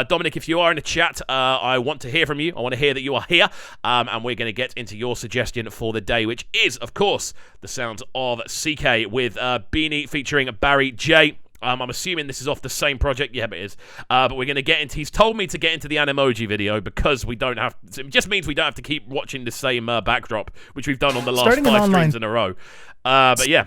Dominic, if you are in the chat, I want to hear from you. I want to hear that you are here, and we're going to get into your suggestion for the day, which is, of course, the sounds of Ckay with Beeni featuring Barry Jhay. I'm assuming this is off the same project. Yeah, it is. But we're going to get into... He's told me to get into the Animoji video because we don't have... It just means we don't have to keep watching the same backdrop, which we've done on the last 5 streams in a row. But yeah.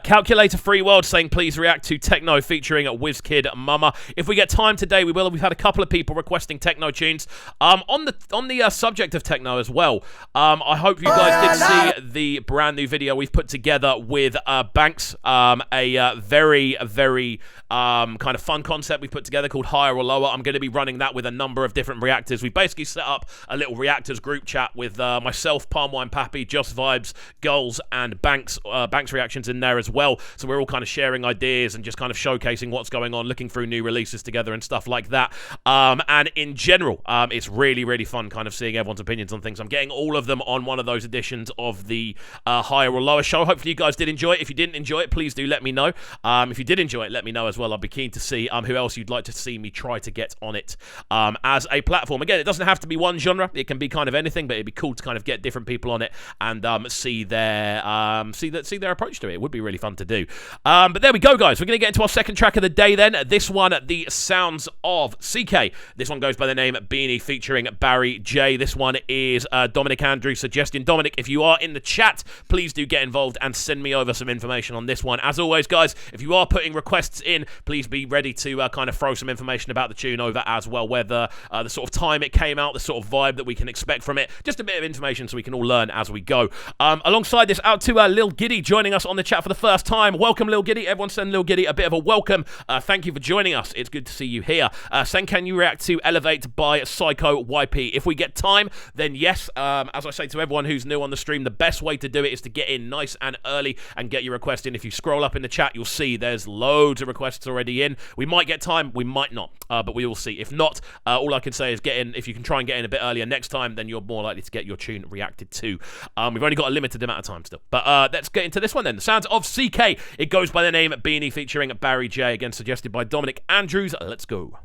Calculator Free World saying please react to Techno featuring WizKid Mama. If we get time today, we will. We've had a couple of people requesting techno tunes. On the subject of techno as well, I hope you guys did see the brand new video we've put together with Banks. A very, very kind of fun concept we put together called Higher or Lower. I'm going to be running that with a number of different reactors. We basically set up a little reactors group chat with myself, Palm Wine Pappy, Just Vibes, Goals, and Banks reactions in there as well. So we're all kind of sharing ideas and just kind of showcasing what's going on, looking through new releases together and stuff like that. And in general, it's really, really fun kind of seeing everyone's opinions on things. I'm getting all of them on one of those editions of the Higher or Lower show. Hopefully you guys did enjoy it. If you didn't enjoy it, please do let me know. If you did enjoy it, let me know as well. I'd be keen to see who else you'd like to see me try to get on it as a platform. Again, it doesn't have to be one genre. It can be kind of anything, but it'd be cool to kind of get different people on it and see their approach to it. It would be really fun to do. But there we go, guys. We're going to get into our second track of the day then. This one, the sounds of Ckay. This one goes by the name Beeni featuring Barry Jhay. This one is Dominic Andrews suggesting. Dominic, if you are in the chat, please do get involved and send me over some information on this one. As always, guys, if you are putting requests in, please be ready to kind of throw some information about the tune over as well, whether the sort of time it came out, the sort of vibe that we can expect from it, just a bit of information so we can all learn as we go. Alongside this, out to Lil Giddy joining us on the chat for the first time. Welcome, Lil Giddy. Everyone send Lil Giddy a bit of a welcome. Thank you for joining us. It's good to see you here. Saying, can you react to Elevate by Psycho YP? If we get time, then yes. As I say to everyone who's new on the stream, the best way to do it is to get in nice and early and get your request in. If you scroll up in the chat, you'll see there's loads of requests already in. We might get time, we might not, but we will see. If not, all I can say is get in. If you can try and get in a bit earlier next time, then you're more likely to get your tune reacted to. We've only got a limited amount of time still. But let's get into this one then. The sounds of Ckay. It goes by the name Beeni featuring Barry Jhay, again suggested by Dominic Andrews. Let's go.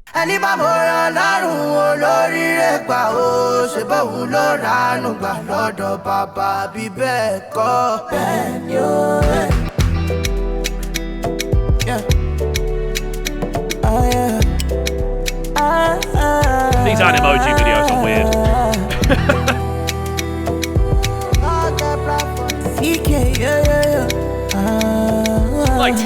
These Animoji videos are weird. Like,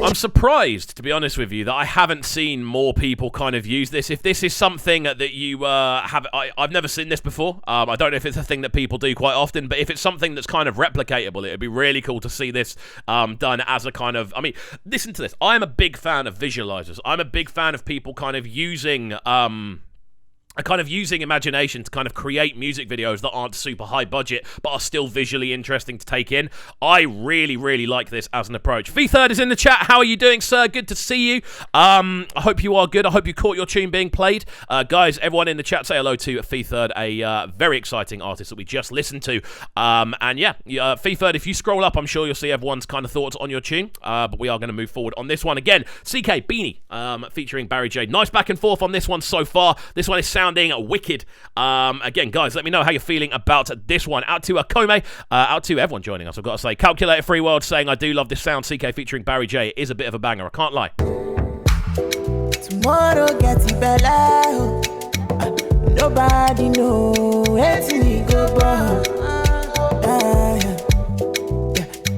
I'm surprised, to be honest with you, that I haven't seen more people kind of use this. If this is something that you have... I've never seen this before. I don't know if it's a thing that people do quite often, but if it's something that's kind of replicatable, it would be really cool to see this done as a kind of... I mean, listen to this. I'm a big fan of visualizers. I'm a big fan of people kind of using... using imagination to kind of create music videos that aren't super high budget but are still visually interesting to take in. I really, really like this as an approach. V3rd is in the chat. How are you doing, sir? Good to see you. I hope you are good. I hope you caught your tune being played. Guys, everyone in the chat, say hello to V3rd, a very exciting artist that we just listened to. And yeah, V3rd, if you scroll up, I'm sure you'll see everyone's kind of thoughts on your tune. But we are going to move forward on this one. Again, Ckay, Beeni, featuring Barry Jhay. Nice back and forth on this one so far. This one is sounding wicked. Again, guys, let me know how you're feeling about this one. Out to Ckay, out to everyone joining us, I've got to say. Calculator Free World saying, I do love this sound. Ckay featuring Barry Jhay is a bit of a banger, I can't lie. Tomorrow gets better. Nobody know where to go.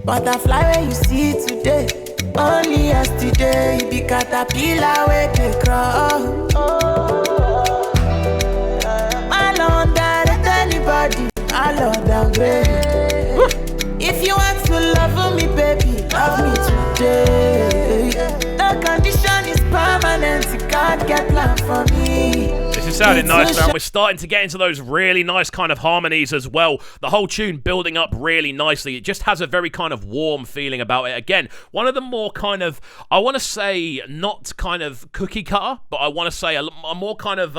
Butterfly where you see today, only yesterday you be caterpillar where they crawl. Anybody, I love downgrade. If you want to love me, baby, love me today. The condition is permanent, you can't get planned for me. This is sounding nice, man. We're starting to get into those really nice kind of harmonies as well. The whole tune building up really nicely. It just has a very kind of warm feeling about it. Again, one of the more kind of, I want to say, not kind of cookie cutter, but I want to say a more kind of,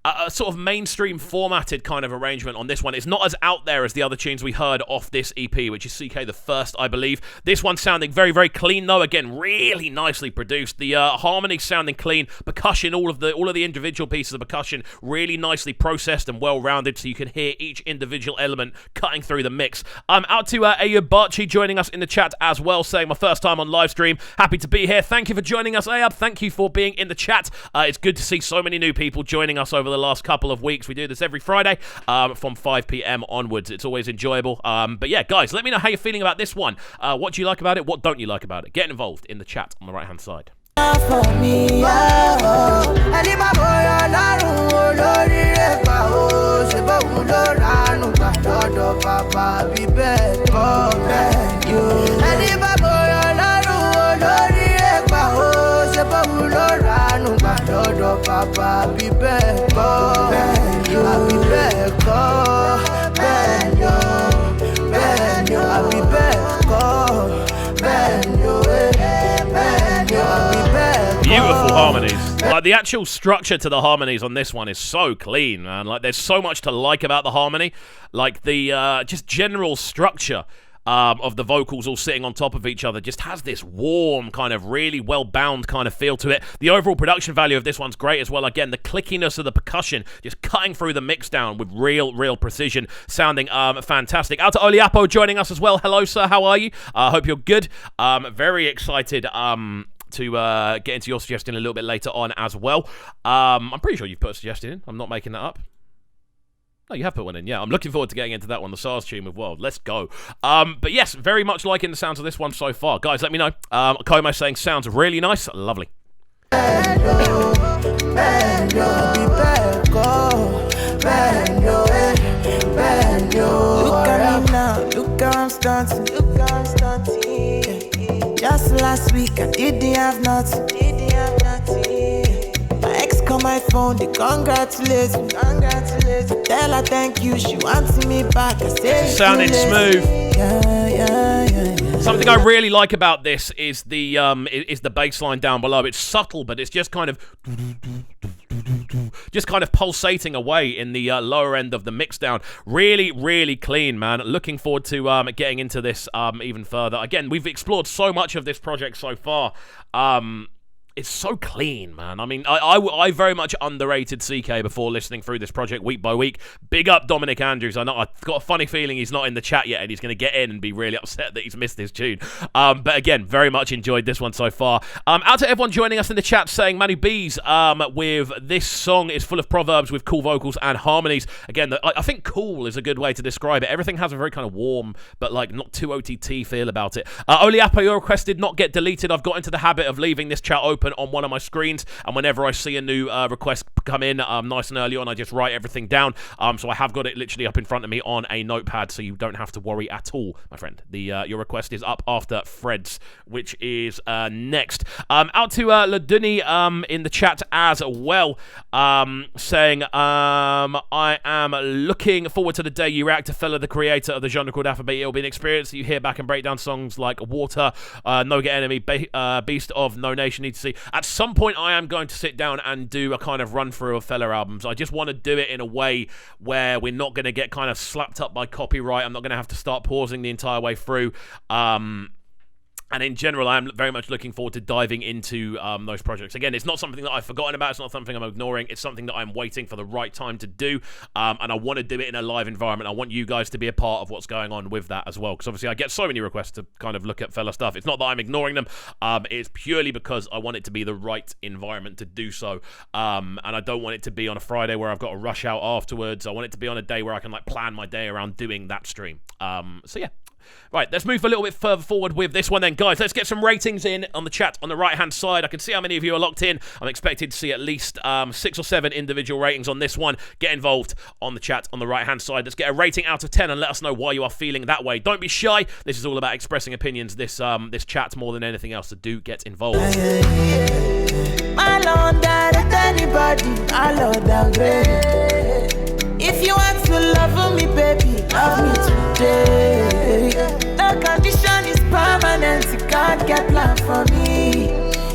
a sort of mainstream formatted kind of arrangement on this one. It's not as out there as the other tunes we heard off this EP, which is Ckay the First, I believe. This one sounding very, very clean though. Again, really nicely produced. The harmony sounding clean, percussion, all of the individual pieces of percussion really nicely processed and well-rounded, so you can hear each individual element cutting through the mix. Out to Ayub Barchi joining us in the chat as well, saying my first time on live stream. Happy to be here. Thank you for joining us, Ayub. Thank you for being in the chat. It's good to see so many new people joining us over the last couple of weeks. We do this every Friday from 5 p.m. onwards. It's always enjoyable. But yeah, guys, let me know how you're feeling about this one. What do you like about it? What don't you like about it? Get involved in the chat on the right-hand side. Papa, be back, I'll be back, Benyo, I'll be back, Benyo, I'll be back. Beautiful harmonies. Like, the actual structure to the harmonies on this one is so clean, man. Like, there's so much to like about the harmony. Like, the just general structure of the vocals all sitting on top of each other just has this warm, kind of really well-bound kind of feel to it. The overall production value of this one's great as well. Again, the clickiness of the percussion just cutting through the mix down with real precision, sounding fantastic. Out to Oliapo joining us as well. Hello, sir. How are you? Hope you're good. Very excited to get into your suggestion a little bit later on as well. I'm pretty sure you've put a suggestion in. I'm not making that up. Oh, you have put one in, yeah. I'm looking forward to getting into that one, the SARS tune with World. Let's go. But yes, very much liking the sounds of this one so far. Guys, let me know. Como saying sounds really nice. Lovely. Look at me now, look how I'm stunting. Just last week I didn't have nothing. My ex called my phone, they congratulate me. Tell her thank you, she wants me back. I say sounding smooth. Yeah. Something I really like about this is the bass line down below. It's subtle, but it's just kind of pulsating away in the lower end of the mix down. Really clean, man. Looking forward to getting into this even further. Again, we've explored so much of this project so far. It's so clean, man. I mean, I very much underrated Ckay before listening through this project week by week. Big up Dominic Andrews. I know I've got a funny feeling he's not in the chat yet and he's going to get in and be really upset that he's missed his tune. But again, very much enjoyed this one so far. Out to everyone joining us in the chat saying Manu B's with this song is full of proverbs with cool vocals and harmonies. Again, I think cool is a good way to describe it. Everything has a very kind of warm but like not too OTT feel about it. Oliapo, your request did not get deleted. I've got into the habit of leaving this chat open on one of my screens, and whenever I see a new request come in nice and early on, I just write everything down. So I have got it literally up in front of me on a notepad, so you don't have to worry at all, my friend. Your request is up after Fred's, which is next. Out to Laduni in the chat as well, saying I am looking forward to the day you react to Fella, the creator of the genre called Afrobeat. It'll be an experience that you hear back and break down songs like Water, No Get Enemy, Beast of No Nation, Need to See. At some point, I am going to sit down and do a kind of run through of Fella albums. I just want to do it in a way where we're not going to get kind of slapped up by copyright. I'm not going to have to start pausing the entire way through. And in general, I'm very much looking forward to diving into those projects. Again, it's not something that I've forgotten about. It's not something I'm ignoring. It's something that I'm waiting for the right time to do. And I want to do it in a live environment. I want you guys to be a part of what's going on with that as well. Because obviously I get so many requests to kind of look at Fella stuff. It's not that I'm ignoring them. It's purely because I want it to be the right environment to do so. And I don't want it to be on a Friday where I've got to rush out afterwards. I want it to be on a day where I can like plan my day around doing that stream. So yeah. Right, let's move a little bit further forward with this one then. Guys, let's get some ratings in on the chat on the right-hand side. I can see how many of you are locked in. I'm expected to see at least 6 or 7 individual ratings on this one. Get involved on the chat on the right-hand side. Let's get a rating out of 10 and let us know why you are feeling that way. Don't be shy. This is all about expressing opinions, this chat more than anything else, so do get involved. My Lord, direct anybody. My Lord, downgrade. If you want to love me, baby, love me today. The condition is permanent, you can't get plan for me.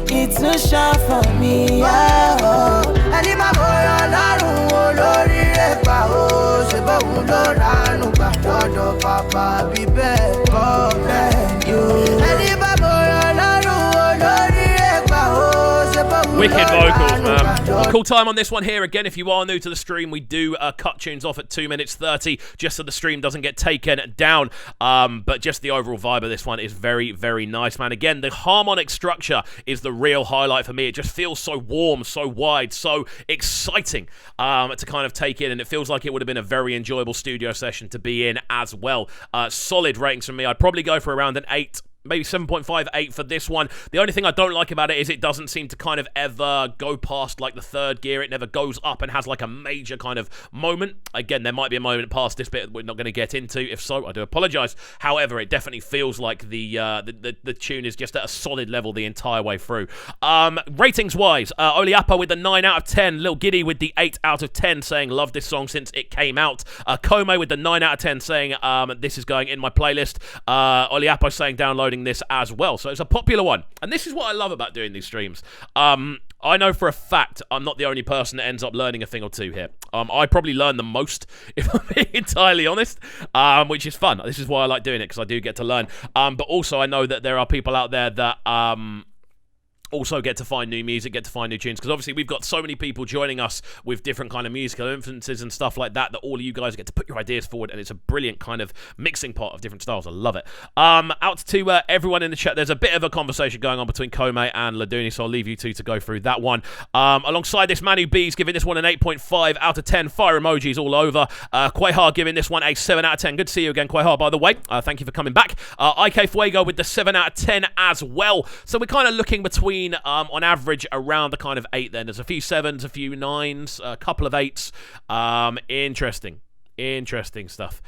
It's too short for me, oh. ẹni bá bóyá lọ́rùn olóríire gbà ó ṣe bóun ló ránú gbà lọ́dọ̀ bàbá bí bẹ́ẹ̀ kọ́ bẹ́ẹ̀ ni ó. ẹni bá bóyá lọ́rùn olóríire gbà ó ṣe bóun ló Wicked vocals, ránú gbà. man. Cool time on this one here. Again, if you are new to the stream, we do cut tunes off at 2 minutes 30 just so the stream doesn't get taken down. But just the overall vibe of this one is very, very nice, man. Again, the harmonic structure is the real highlight for me. It just feels so warm, so wide, so exciting to kind of take in, and it feels like it would have been a very enjoyable studio session to be in as well. Solid ratings from me. I'd probably go for around an 8. Maybe 7.58 for this one. The only thing I don't like about it is it doesn't seem to kind of ever go past like the third gear. It never goes up and has like a major kind of moment. Again, there might be a moment past this bit that we're not going to get into. If so, I do apologize. However, it definitely feels like the tune is just at a solid level the entire way through. Ratings-wise, Oliapa with the 9 out of 10. Lil Giddy with the 8 out of 10, saying love this song since it came out. Ckay with the 9 out of 10, saying this is going in my playlist. Oliapa saying downloading this as well, so it's a popular one, and this is what I love about doing these streams. I know for a fact I'm not the only person that ends up learning a thing or two here. I probably learn the most, if I'm being entirely honest, which is fun. This is why I like doing it, because I do get to learn, but also I know that there are people out there that also get to find new music, get to find new tunes, because obviously we've got so many people joining us with different kind of musical influences and stuff like that, that all of you guys get to put your ideas forward, and it's a brilliant kind of mixing pot of different styles. I love it. Out to everyone in the chat. There's a bit of a conversation going on between Ckay and Laduni, so I'll leave you two to go through that one. Alongside this, Manu B's giving this one an 8.5 out of 10. Fire emojis all over. Quayha giving this one a 7 out of 10. Good to see you again, Quayha, by the way. Thank you for coming back. IK Fuego with the 7 out of 10 as well. So we're kind of looking between on average around the kind of 8 then. There's a few 7s, a few 9s, a couple of 8s. Interesting stuff.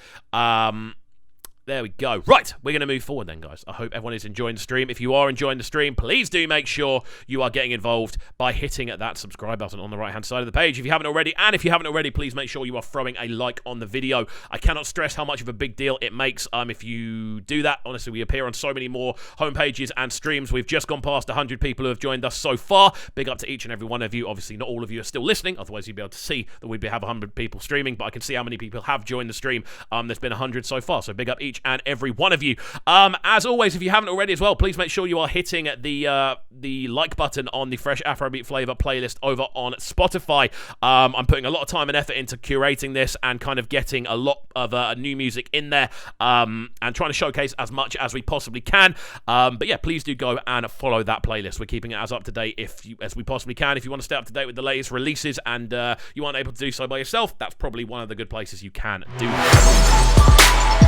There we go. Right, we're going to move forward then, guys. I hope everyone is enjoying the stream. If you are enjoying the stream, please do make sure you are getting involved by hitting that subscribe button on the right-hand side of the page if you haven't already. And if you haven't already, please make sure you are throwing a like on the video. I cannot stress how much of a big deal it makes if you do that. Honestly, we appear on so many more homepages and streams. We've just gone past 100 people who have joined us so far. Big up to each and every one of you. Obviously, not all of you are still listening. Otherwise, you'd be able to see that we'd have 100 people streaming. But I can see how many people have joined the stream. There's been 100 so far. So big up each and every one of you. As always, if you haven't already as well, please make sure you are hitting the like button on the Fresh Afrobeat Flavor playlist over on Spotify. I'm putting a lot of time and effort into curating this and kind of getting a lot of new music in there and trying to showcase as much as we possibly can. But yeah, please do go and follow that playlist. We're keeping it as up to date as we possibly can. If you want to stay up to date with the latest releases and you aren't able to do so by yourself, that's probably one of the good places you can do that.